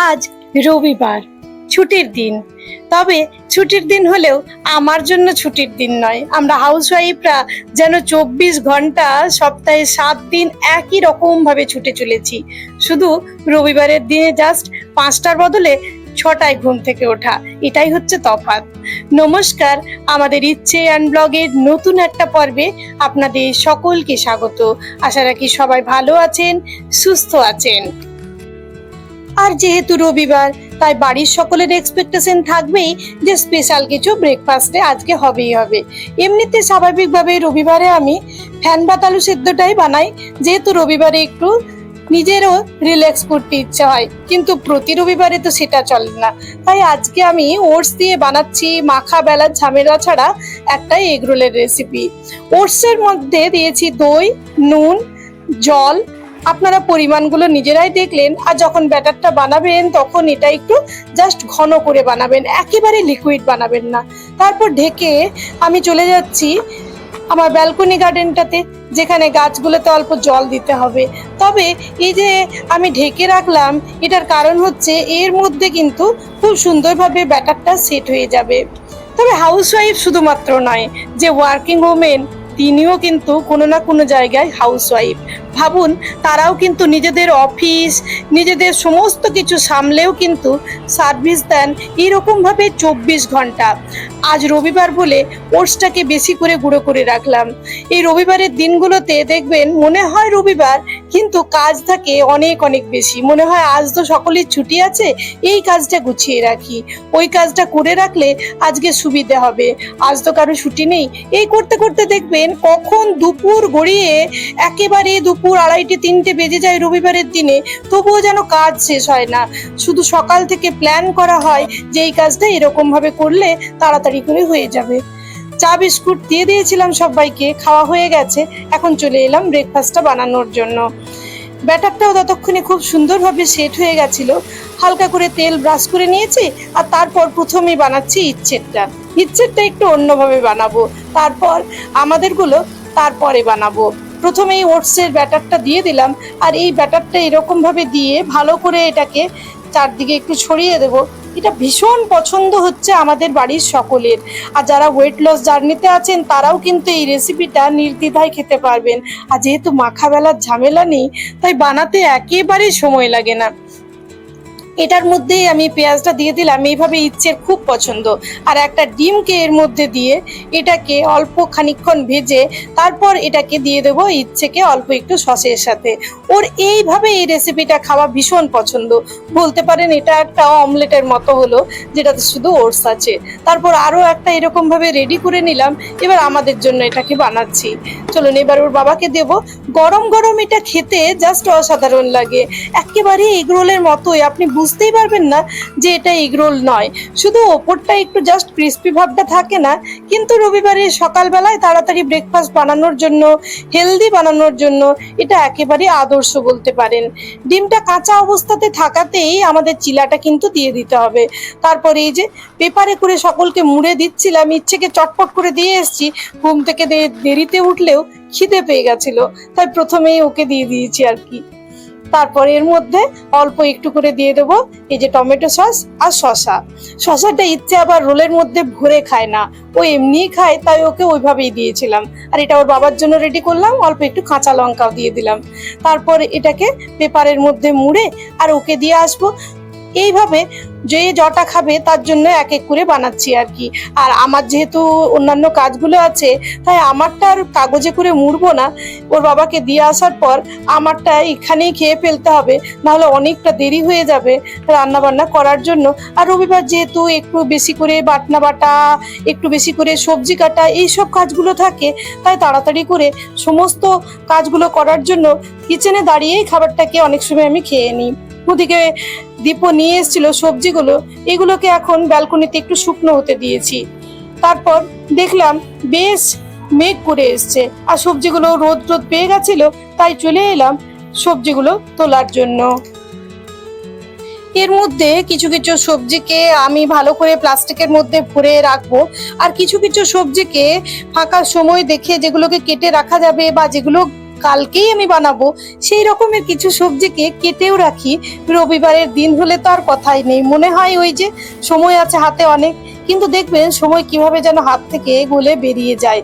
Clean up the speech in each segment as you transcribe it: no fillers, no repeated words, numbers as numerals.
আজ রবিবার, ছুটির দিন। তবে ছুটির দিন হলেও আমার জন্য ছুটির দিন নয়। আমরা হাউসওয়াইফরা যেন 24 ঘন্টা সপ্তাহে 7 দিন একই রকম ভাবে ছুটে চলেছি। শুধু রবিবারের দিনে জাস্ট 5টার বদলে 6টায় ঘুম থেকে ওঠা, এটাই হচ্ছে তফাৎ। নমস্কার, আমাদের ইচ্ছে অ্যান্ড ব্লগের নতুন একটা পর্বে আপনাদের সকলকে স্বাগত। আশা রাখি সবাই ভালো আছেন, সুস্থ আছেন। আর যেহেতু রবিবার, তাই বাড়ির সকলের এক্সপেকটেশন থাকবেই যে স্পেশাল কিছু ব্রেকফাস্টে আজকে হবেই হবে। এমনিতে স্বাভাবিকভাবে রবিবারে আমি ফ্যান ভাত আলু সেদ্ধটাই বানাই, যেহেতু রবিবারে একটু নিজেরও রিল্যাক্স করতে ইচ্ছা হয়, কিন্তু প্রতি রবিবারে তো সেটা চলে না। তাই আজকে আমি ওটস দিয়ে বানাচ্ছি মাখা বেলার ঝামেলা ছাড়া একটা এগরোলের রেসিপি। ওটসের মধ্যে দিয়েছি দই, নুন, জল। আপনারা পরিমাণগুলো নিজেরাই দেখলেন। আর যখন ব্যাটারটা বানাবেন তখন এটা একটু জাস্ট ঘন করে বানাবেন, একেবারে লিকুইড বানাবেন না। তারপর ঢেকে আমি চলে যাচ্ছি আমার ব্যালকনি গার্ডেনটাতে, যেখানে গাছগুলোতে অল্প জল দিতে হবে। তবে এই যে আমি ঢেকে রাখলাম, এটার কারণ হচ্ছে এর মধ্যে কিন্তু খুব সুন্দরভাবে ব্যাটারটা সেট হয়ে যাবে। তবে হাউসওয়াইফ শুধুমাত্র নয়, যে ওয়ার্কিং ওমেন তিনিও কিন্তু কোনো না কোনো জায়গায় হাউসওয়াইফ। ভাবুন, তারাও কিন্তু নিজেদের অফিস, নিজেদের সমস্ত কিছু সামলেও কিন্তু সার্ভিস দেন এরকমভাবে 24 ঘন্টা। আজ রবিবার বলে ওটসটাকে বেশি করে গুঁড়ো করে রাখলাম। এই রবিবারের দিনগুলোতে দেখবেন মনে হয় রবিবার, কিন্তু কাজ থাকে অনেক অনেক বেশি। মনে হয় আজ তো সকলের ছুটি আছে, এই কাজটা গুছিয়ে রাখি, ওই কাজটা করে রাখলে আজকে সুবিধে হবে, আজ তো কারো ছুটি নেই। এই করতে করতে দেখবেন কখন দুপুর গড়িয়ে একেবারে দুপুর 2:30-3টে বেজে যায় রবিবারের দিনে, তবুও যেন কাজ শেষ হয় না। শুধু সকাল থেকে প্ল্যান করা হয় যে এই কাজটা এরকম ভাবে করলে তাড়াতাড়ি করে হয়ে যাবে। চা বিস্কুট দিয়ে দিয়েছিলাম সবাইকে, খাওয়া হয়ে গেছে। এখন চলে এলাম ব্রেকফাস্টটা বানানোর জন্য। ব্যাটারটাও ততক্ষণে খুব সুন্দরভাবে সেট হয়ে গেছিল। হালকা করে তেল ব্রাশ করে নিয়েছি। আর তারপর প্রথমেই বানাচ্ছি ইচ্ছেরটা একটু অন্যভাবে বানাবো, তারপর আমাদেরগুলো তারপরে বানাবো। প্রথমেই ওটসের ব্যাটারটা দিয়ে দিলাম, আর এই ব্যাটারটা এরকম ভাবে দিয়ে ভালো করে এটাকে চারদিকে একটু ছড়িয়ে দেবো। এটা ভীষণ পছন্দ হচ্ছে আমাদের বাড়ির সকলের। আর যারা ওয়েট লস জার্নিতে আছেন তারাও কিন্তু এই রেসিপিটা নির্দ্বিধায় খেতে পারবেন। আর যেহেতু মাখা বেলার ঝামেলা নেই, তাই বানাতে একেবারে সময় লাগে না। এটার মধ্যেই আমি পেঁয়াজটা দিয়ে দিলাম, এইভাবে ইচ্ছের খুব পছন্দ। আর একটা ডিমকে এর মধ্যে দিয়ে এটাকে অল্প খানিকক্ষণ ভেজে তারপর এটাকে দিয়ে দেবো ইচ্ছেকে অল্প একটু সসের সাথে। ওর এইভাবে এই রেসিপিটা খাওয়া ভীষণ পছন্দ। বলতে পারেন এটা একটা অমলেটের মতো হলো, যেটাতে শুধু ওটস আছে। তারপর আরও একটা এরকম ভাবে রেডি করে নিলাম। এবার আমাদের জন্য এটাকে বানাচ্ছি। চলুন এবার ওর বাবাকে দেব। গরম গরম এটা খেতে জাস্ট অসাধারণ লাগে, একেবারে এগরোলের মতোই। আপনি বুঝতেই পারবেন না যে এটা এগরোল নয়, শুধু ওপরটা একটু জাস্ট ক্রিস্পি ভাবটা থাকে না। কিন্তু রবিবারে সকালবেলায় তাড়াতাড়ি ব্রেকফাস্ট বানানোর জন্য, হেলদি বানানোর জন্য এটা একেবারে আদর্শ বলতে পারেন। ডিমটা কাঁচা অবস্থাতে থাকাতেই আমাদের চিলাটা কিন্তু দিয়ে দিতে হবে। তারপরে এই যে পেপারে করে সকলকে মুড়ে দিচ্ছিলাম, ইচ্ছেকে চটপট করে দিয়ে এসছি। ঘুম থেকে দেরিতে উঠলেও খিদে পেয়ে গেছিল, তাই প্রথমেই ওকে দিয়ে দিয়েছি আর কি। তারপর এর মধ্যে অল্প একটু করে দিয়ে দেবো এই যে টমেটো সস আর শসাটা ইচ্ছে আবার রোলের মধ্যে ভরে খায় না, ও এমনিই খায়, তাই ওকে ওইভাবেই দিয়েছিলাম। আর এটা ওর বাবার জন্য রেডি করলাম, অল্প একটু কাঁচা লঙ্কাও দিয়ে দিলাম। তারপর এটাকে পেপারের মধ্যে মুড়ে আর ওকে দিয়ে আসবো। এইভাবে যে যটা খাবে তার জন্য এক এক করে বানাচ্ছি আর কি। আর আমার যেহেতু অন্যান্য কাজগুলো আছে, তাই আমারটা আর কাগজে করে মুড়বো না। ওর বাবাকে দিয়ে আসার পর আমারটা এখানেই খেয়ে ফেলতে হবে, নাহলে অনেকটা দেরি হয়ে যাবে রান্না বান্না করার জন্য। আর রবিবার যেহেতু একটু বেশি করে বাটনা বাটা, একটু বেশি করে সবজি কাটা, এইসব কাজগুলো থাকে, তাই তাড়াতাড়ি করে সমস্ত কাজগুলো করার জন্য কিচেনে দাঁড়িয়েই খাবারটাকে অনেক সময় আমি খেয়ে নিই। ওদিকে দীপও নিয়ে এসেছিল সবজিগুলো, এগুলোকে এখন ব্যালকনিতে একটু শুকনো হতে দিয়েছি। তারপর দেখলাম বেশ মেঘ করে এসছে, আর সবজিগুলো রোদ পেয়ে গেছিল, তাই চলে এলাম সবজিগুলো তোলার জন্য। এর মধ্যে কিছু কিছু সবজিকে আমি ভালো করে প্লাস্টিকের মধ্যে ভরে রাখবো, আর কিছু কিছু সবজিকে ফাঁকা সময় দেখে যেগুলোকে কেটে রাখা যাবে বা যেগুলো কালকেই আমি বানাবো সেই রকমের কিছু সবজিকে কেটেও রাখি। রবিবারের দিন হলে তো আর কথাই নেই, মনে হয় ওই যে সময় আছে হাতে অনেক, কিন্তু দেখবেন সময় কিভাবে যেন হাত থেকে গলে বেরিয়ে যায়।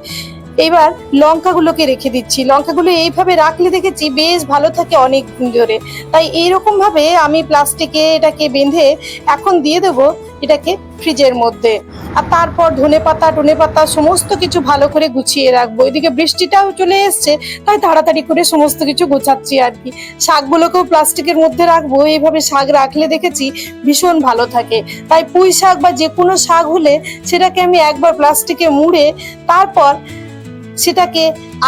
এবার লঙ্কাগুলোকে রেখে দিচ্ছি, লঙ্কাগুলো এইভাবে রাখলে দেখেছি বেশ ভালো থাকে অনেক দিন ধরে। তাই এইরকম ভাবে আমি প্লাস্টিকে এটাকে বেঁধে এখন দিয়ে দেবো এটাকে ফ্রিজের মধ্যে। আর তারপর ধনেপাতা সমস্ত কিছু ভালো করে গুছিয়ে রাখবো। এদিকে বৃষ্টিটাও চলে এসছে, তাই তাড়াতাড়ি করে সমস্ত কিছু গোছাচ্ছি আর কি। শাকগুলোকেও প্লাস্টিকের মধ্যে রাখবো, এইভাবে শাক রাখলে দেখেছি ভীষণ ভালো থাকে। তাই পুঁই শাক বা যে কোনো শাক হলে সেটাকে আমি একবার প্লাস্টিকে মুড়ে তারপর সেটাকে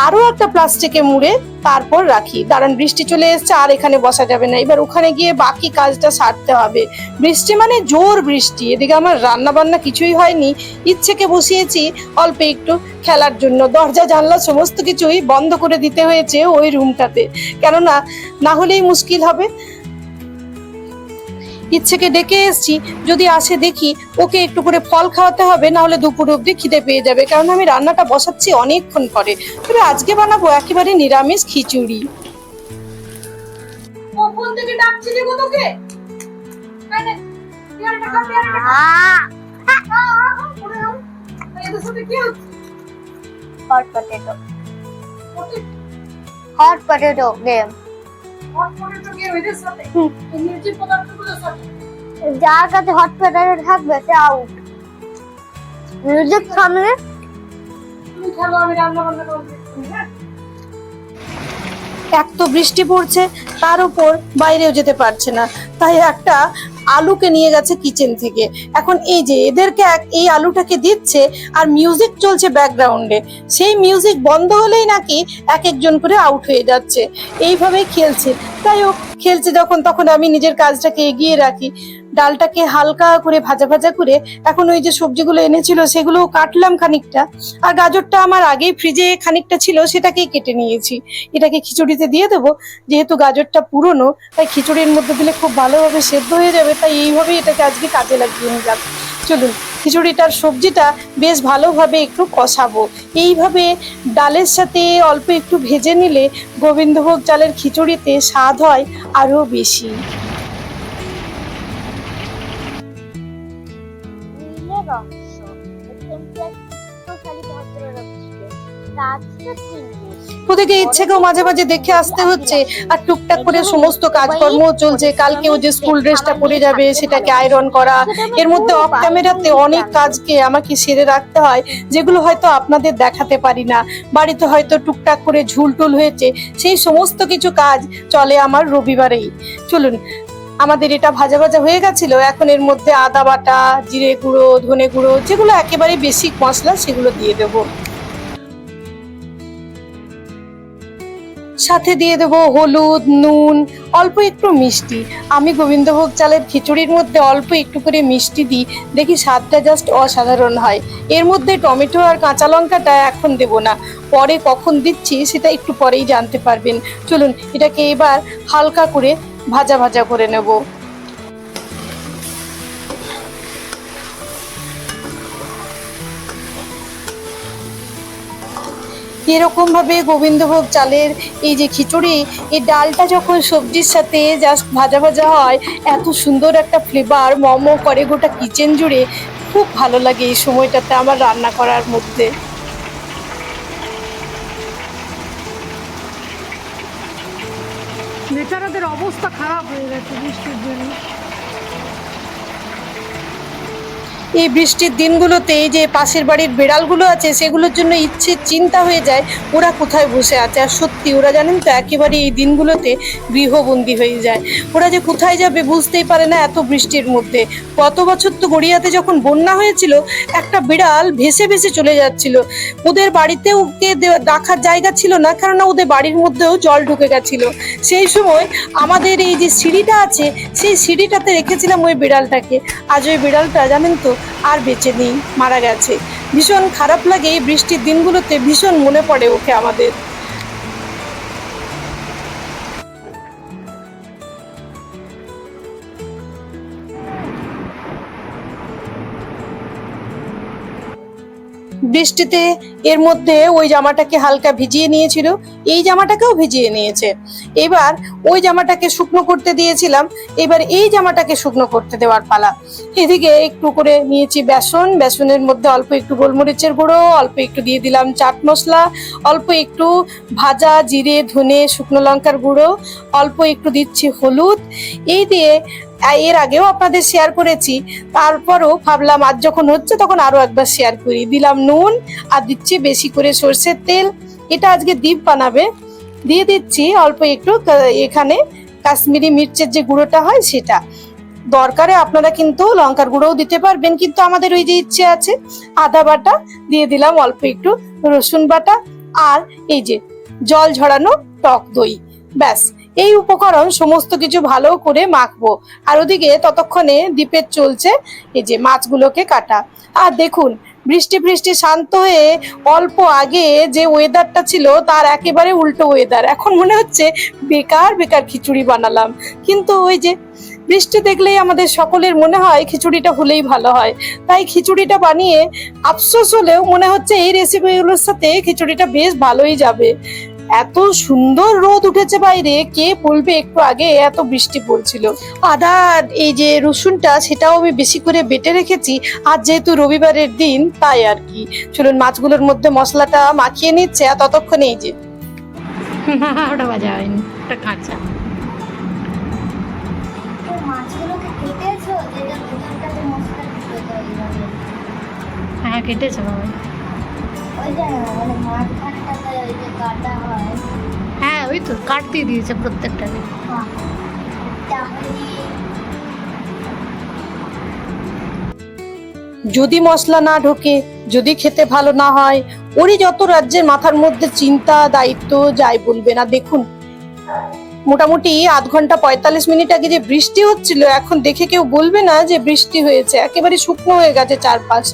আরো একটা প্লাস্টিকে মুড়ে তারপর রাখি। দাঁড়ান, বৃষ্টি চলে এসছে, আর এখানে বসা যাবে না, এবার ওখানে গিয়ে বাকি কাজটা সারতে হবে। বৃষ্টি মানে জোর বৃষ্টি, এদিকে আমার রান্না বান্না কিছুই হয়নি, ইচ্ছেকে বসিয়েছি অল্প একটু খেলার জন্য। দরজা জানলা সমস্ত কিছুই বন্ধ করে দিতে হয়েছে ওই রুমটাতে, কেননা না হলেই মুশকিল হবে। ইচ্ছেকে ডেকে এসছি, যদি আসে দেখি ওকে একটু করে ফল খাওয়াতে হবে, না হলে দুপুর অবধি খিদে পেয়ে যাবে, কারণ আমি রান্নাটা বসাচ্ছি অনেকক্ষণ পরে। তবে আজকে বানাবো একেবারে নিরামিষ খিচুড়ি। কখন থেকে ডাকছিলি গো তোকে? Hot potato. Hot potato game. যার কাছে হট পটেটো থাকবে সে আউট। মিউজিক থামলে তুমি খেলো, আমি রান্না বান্না করছি। এক তো বৃষ্টি পড়ছে, তার উপর বাইরেও যেতে পারছে না, তাই একটা আলুকে নিয়ে গেছে কিচেন থেকে। এখন এই যে এদেরকে এই আলুটাকে দিচ্ছে আর মিউজিক চলছে ব্যাকগ্রাউন্ডে, সেই মিউজিক বন্ধ হলেই নাকি এক একজন করে আউট হয়ে যাচ্ছে। এইভাবে খেলছে, তাই ও খেলছে যখন, তখন আমি নিজের কাজটাকে এগিয়ে রাখি। ডালটাকে হালকা করে ভাজা ভাজা করে এখন ওই যে সবজিগুলো এনেছিল সেগুলো কাটলাম খানিকটা, আর গাজরটা আমার আগেই ফ্রিজে খানিকটা ছিল সেটাকেই কেটে নিয়েছি। এটাকে খিচুড়িতে দিয়ে দেবো, যেহেতু গাজরটা পুরনো তাই খিচুড়ির মধ্যে দিলে খুব ভালোভাবে সেদ্ধ হয়ে যাবে, তাই এইভাবেই এটাকে আজকে কাজে লাগিয়ে নিলাম। চলুন খিচুড়িটার সবজিটা বেশ ভালোভাবে একটু কষাবো। এইভাবে ডালের সাথে অল্প একটু ভেজে নিলে গোবিন্দভোগ চালের খিচুড়িতে স্বাদ হয় আরো বেশি। ওদিকে ইচ্ছেকেও মাঝে মাঝে দেখে আসতে হচ্ছে, আর টুকটাক করে সমস্ত কাজকর্ম চলছে। কালকেও যে স্কুল ড্রেসটা পরে যাবে সেটাকে আয়রন করা, এর মধ্যে অফ ক্যামেরাতে অনেক কাজকে আমাকে সেরে রাখতে হয়, যেগুলো হয়তো আপনাদের দেখাতে পারি না। বাড়িতে হয়তো টুকটাক করে ঝুলটুল হয়েছে, সেই সমস্ত কিছু কাজ চলে আমার রবিবারেই। চলুন, আমাদের এটা ভাজা ভাজা হয়ে গেছিল, এখন এর মধ্যে আদা বাটা, জিরে গুঁড়ো, ধনে গুঁড়ো, যেগুলো একেবারে বেসিক মশলা সেগুলো দিয়ে দেবো। সাথে দিয়ে দেবো হলুদ, নুন, অল্প একটু মিষ্টি। আমি গোবিন্দভোগ চালের খিচুড়ির মধ্যে অল্প একটু করে মিষ্টি দিই, দেখি স্বাদটা জাস্ট অসাধারণ হয়। এর মধ্যে টমেটো আর কাঁচা লঙ্কাটা এখন দেবো না, পরে কখন দিচ্ছি সেটা একটু পরেই জানতে পারবেন। চলুন এটাকে এবার হালকা করে ভাজা ভাজা করে নেব। এরকম ভাবে গোবিন্দভোগ চালের এই যে খিচুড়ি, এই ডালটা যখন সবজির সাথে জাস্ট ভাজা ভাজা হয়, এত সুন্দর একটা ফ্লেভার মমো করে গোটা কিচেন জুড়ে। খুব ভালো লাগে এই সময়টাতে আমার রান্না করার মধ্যে। বেচারাদের অবস্থা খারাপ হয়ে গেছে বৃষ্টির জন্য। এই বৃষ্টির দিনগুলোতে এই যে পাশের বাড়ির বিড়ালগুলো আছে সেগুলোর জন্য ইচ্ছে চিন্তা হয়ে যায় ওরা কোথায় বসে আছে। আর সত্যি ওরা জানেন তো একেবারে এই দিনগুলোতে গৃহবন্দী হয়ে যায়, ওরা যে কোথায় যাবে বুঝতেই পারে না এত বৃষ্টির মধ্যে। গত বছর তো গড়িয়াতে যখন বন্যা হয়েছিল, একটা বিড়াল ভেসে ভেসে চলে যাচ্ছিল, ওদের বাড়িতে ওকে রাখার জায়গা ছিল না, কেননা ওদের বাড়ির মধ্যেও জল ঢুকে গেছিল। সেই সময় আমাদের এই যে সিঁড়িটা আছে সেই সিঁড়িটাতে রেখেছিলাম ওই বিড়ালটাকে। আজ ওই বিড়ালটা জানেন তো আর বেঁচে নেই, মারা গেছে। ভীষণ খারাপ লাগে এই বৃষ্টির দিনগুলোতে, ভীষণ মনে পড়ে ওকে আমাদের। বৃষ্টিতে এর মধ্যে ওই জামাটাকে হালকা ভিজিয়ে নিয়েছিল, এই জামাটাকেও ভিজিয়ে নিয়েছে। এবার ওই জামাটাকে শুকনো করতে দিয়েছিলাম, এবার এই জামাটাকে শুকনো করতে দেওয়ার পালা। এদিকে একটু করে নিয়েছি বেসন, বেসনের মধ্যে অল্প একটু গোলমরিচের গুঁড়ো, অল্প একটু দিয়ে দিলাম চাট মশলা, অল্প একটু ভাজা জিরে ধনে শুকনো লঙ্কার গুঁড়ো, অল্প একটু দিচ্ছি হলুদ। এই দিয়ে এর আগেও আপনাদের শেয়ার করেছি, তারপরও ভাবলাম আজ যখন হচ্ছে তখন আরো একবার শেয়ার করি। দিলাম নুন আর দিচ্ছি বেশি করে সর্ষের তেল। এটা আজকে দীপ বানাবে। দিয়ে দিচ্ছি অল্প একটু এখানে কাশ্মীরি মির্চের যে গুঁড়োটা হয় সেটা। দরকারে আপনারা কিন্তু লঙ্কার গুঁড়োও দিতে পারবেন, কিন্তু আমাদের ওই যে ইচ্ছে আছে। আদা বাটা দিয়ে দিলাম, অল্প একটু রসুন বাটা, আর এই যে জল ঝরানো টক দই। ব্যাস, এই উপকরণ সমস্ত কিছু ভালো করে মাখবো। আর ওদিকে ততক্ষণে দীপের চলছে এই যে মাছগুলোকে কাটা। আর দেখুন, বৃষ্টি বৃষ্টি শান্ত হয়ে অল্প আগে যে ওয়েদারটা ছিল তার একেবারে উল্টো ওয়েদার। এখন মনে হচ্ছে বেকার বেকার খিচুড়ি বানালাম। কিন্তু ওই যে বৃষ্টি দেখলেই আমাদের সকলের মনে হয় খিচুড়িটা হলেই ভালো হয়, তাই খিচুড়িটা বানিয়ে আফসোস হলেও মনে হচ্ছে এই রেসিপিগুলোর সাথে খিচুড়িটা বেশ ভালোই যাবে। এত সুন্দর রোদ উঠেছে বাইরে, কে বলবে একটু আগে এত বৃষ্টি পড়ছিল। আদা এই যে রসুনটা সেটাও আমি বেশি করে বেটে রেখেছি, আর যেহেতু রবিবারের দিন তাই আর কি। চলুন মাছগুলোর মধ্যে মশলাটা মাখিয়ে নিচ্ছে, আর ততক্ষণে এই যে ওটা বাজা হয়নি, ওটা কাঁচা। মাছগুলোকে কেটেছো, যেটা ভেতরটাতে মশলা ঢুকে যায়। হ্যাঁ কেটেছে বাবা। ওই যে মানে মাঝখানটাতে ওই যে কাটা হয়। হ্যাঁ ওই তো কাটতে দিয়েছে প্রত্যেকটাকে। যদি মশলা না ঢোকে, যদি খেতে ভালো না হয়, ওরই যত রাজ্যের মাথার মধ্যে চিন্তা দায়িত্ব যাই বলবে না। দেখুন মোটামুটি আধ ঘন্টা 45 মিনিট আগে যে বৃষ্টি হচ্ছিল, এখন দেখে কেউ বলবে না যে বৃষ্টি হয়েছে। একেবারে শুকনো হয়ে গেছে চারপাশ।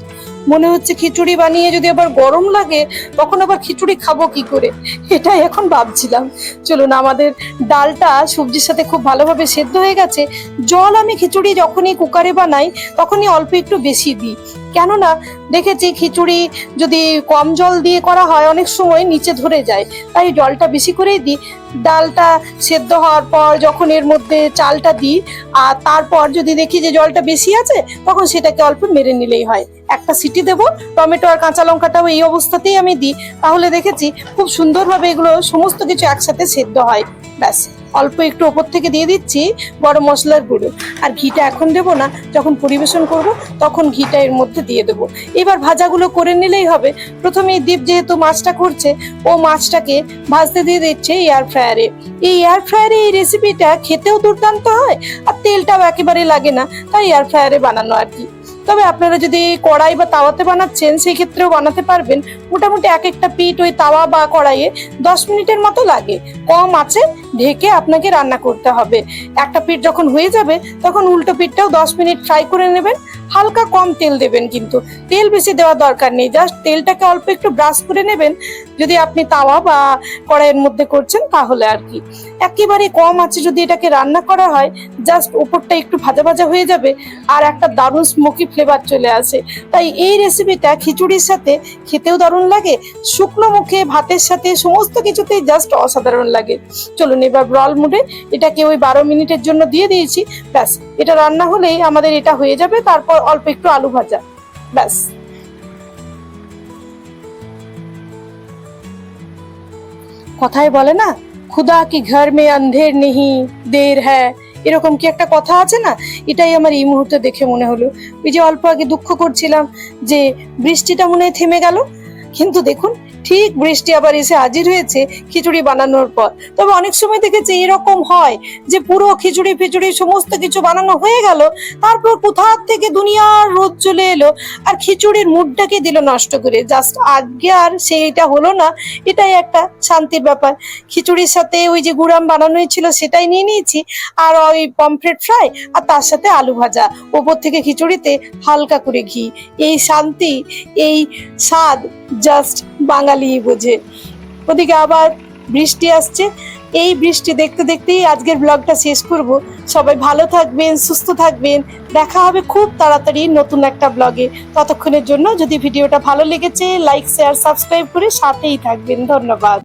মনে হচ্ছে খিচুড়ি বানিয়ে যদি আবার গরম লাগে তখন আবার খিচুড়ি খাবো কি করে, এটাই এখন ভাবছিলাম। চলুন, আমাদের ডালটা সবজির সাথে খুব ভালোভাবে সেদ্ধ হয়ে গেছে। জল আমি খিচুড়ি যখনই কুকারে বানাই তখনই অল্প একটু বেশি দিই, কেননা দেখেছি খিচুড়ি যদি কম জল দিয়ে করা হয় অনেক সময় নিচে ধরে যায়, তাই জলটা বেশি করেই দিই। ডালটা সেদ্ধ হওয়ার পর যখন এর মধ্যে চালটা দিই, আর তারপর যদি দেখি যে জলটা বেশি আছে তখন সেটাকে অল্প মেরে নিলেই হয়। একটা সিটি দেবো, টমেটো আর কাঁচা লঙ্কাটাও এই অবস্থাতেই আমি দিই, তাহলে দেখেছি খুব সুন্দরভাবে এগুলো সমস্ত কিছু একসাথে সেদ্ধ হয়। ব্যাস, অল্প একটু ওপর থেকে দিয়ে দিচ্ছি গরম মশলার গুঁড়ো। আর ঘিটা এখন দেবো না, যখন পরিবেশন করব তখন ঘিটা এর মধ্যে দিয়ে দেবো। এবার ভাজাগুলো করে নিলেই হবে। প্রথমেই দীপ যেহেতু মাছটা করছে, ও মাছটাকে ভাজতে দিয়ে দিচ্ছে এয়ার ফ্রায়ারে। এই এয়ার ফ্রায়ারে এই রেসিপিটা খেতেও দুর্দান্ত হয়, আর তেলটাও একেবারে লাগে না, তাই এয়ার ফ্রায়ারে বানানো আর কি। তবে আপনারা যদি কড়াই বা তাওয়াতে বানাচ্ছেন সেই ক্ষেত্রেও বানাতে পারবেন। মোটামুটি এক একটা পিঠ ওই তাওয়া বা কড়াইয়ে 10 মিনিটের মতো লাগে। কম আছে ঢেকে আপনাকে রান্না করতে হবে। একটা পিঠ যখন হয়ে যাবে তখন উল্টো পিঠটাও 10 মিনিট ফ্রাই করে নেবেন। হালকা কম তেল দেবেন, কিন্তু তেল বেশি দেওয়ার দরকার নেই, জাস্ট তেলটাকে অল্প একটু ব্রাশ করে নেবেন যদি আপনি তাওয়া বা কড়াইয়ের মধ্যে করছেন তাহলে আর কি। একেবারে কম আছে যদি এটাকে রান্না করা হয়, জাস্ট উপরটা একটু ভাজা ভাজা হয়ে যাবে আর একটা দারুণ স্মোকি ফ্লেভার চলে আসে। তাই এই রেসিপিটা খিচুড়ির সাথে খেতেও দারুণ লাগে, শুকনো মুখে ভাতের সাথে সমস্ত কিছুতেই জাস্ট অসাধারণ লাগে। চলুন এবার ব্রল মুডে এটাকে ওই 12 মিনিটের জন্য দিয়ে দিয়েছি। ব্যাস, এটা রান্না হলেই আমাদের এটা হয়ে যাবে। তারপর অল্প একটু আলু ভাজা, ব্যাস। কথায় বলে না, খুদা কি ঘর মে অন্ধের নেহি দের হ্যায়, এরকম কি একটা কথা আছে না? এটাই আমার এই মুহূর্তে দেখে মনে হলো। ওই যে অল্প আগে দুঃখ করছিলাম যে বৃষ্টিটা মনে হয় থেমে গেল, কিন্তু দেখুন ঠিক বৃষ্টি আবার এসে হাজির হয়েছে খিচুড়ি বানানোর পর। তবে অনেক সময় দেখেছি এরকম হয় যে পুরো খিচুড়ি ফিচুড়ি সমস্ত কিছু বানানো হয়ে গেল, তারপর কোথা থেকে দুনিয়ার রোদ চলে এলো আর খিচুড়ির মুডটাকে দিল নষ্ট করে। জাস্ট আজকে আর সেইটা হলো না, এটাই একটা শান্তির ব্যাপার। খিচুড়ির সাথে ওই যে গুড়াম বানানোই ছিল সেটাই নিয়ে নিয়েছি, আর ওই পমফ্রেট ফ্রাই, আর তার সাথে আলু ভাজা, ওপর থেকে খিচুড়িতে হালকা করে ঘি। এই শান্তি, এই স্বাদ জাস্ট বাঙালি বোঝে। ওদিকে আবার বৃষ্টি আসছে, এই বৃষ্টি দেখতে দেখতেই আজকের ব্লগটা শেষ করব। সবাই ভালো থাকবেন, সুস্থ থাকবেন। দেখা হবে খুব তাড়াতাড়ি নতুন একটা ব্লগে। ততক্ষণের জন্য যদি ভিডিওটা ভালো লেগেছে লাইক শেয়ার সাবস্ক্রাইব করে সাথেই থাকবেন। ধন্যবাদ।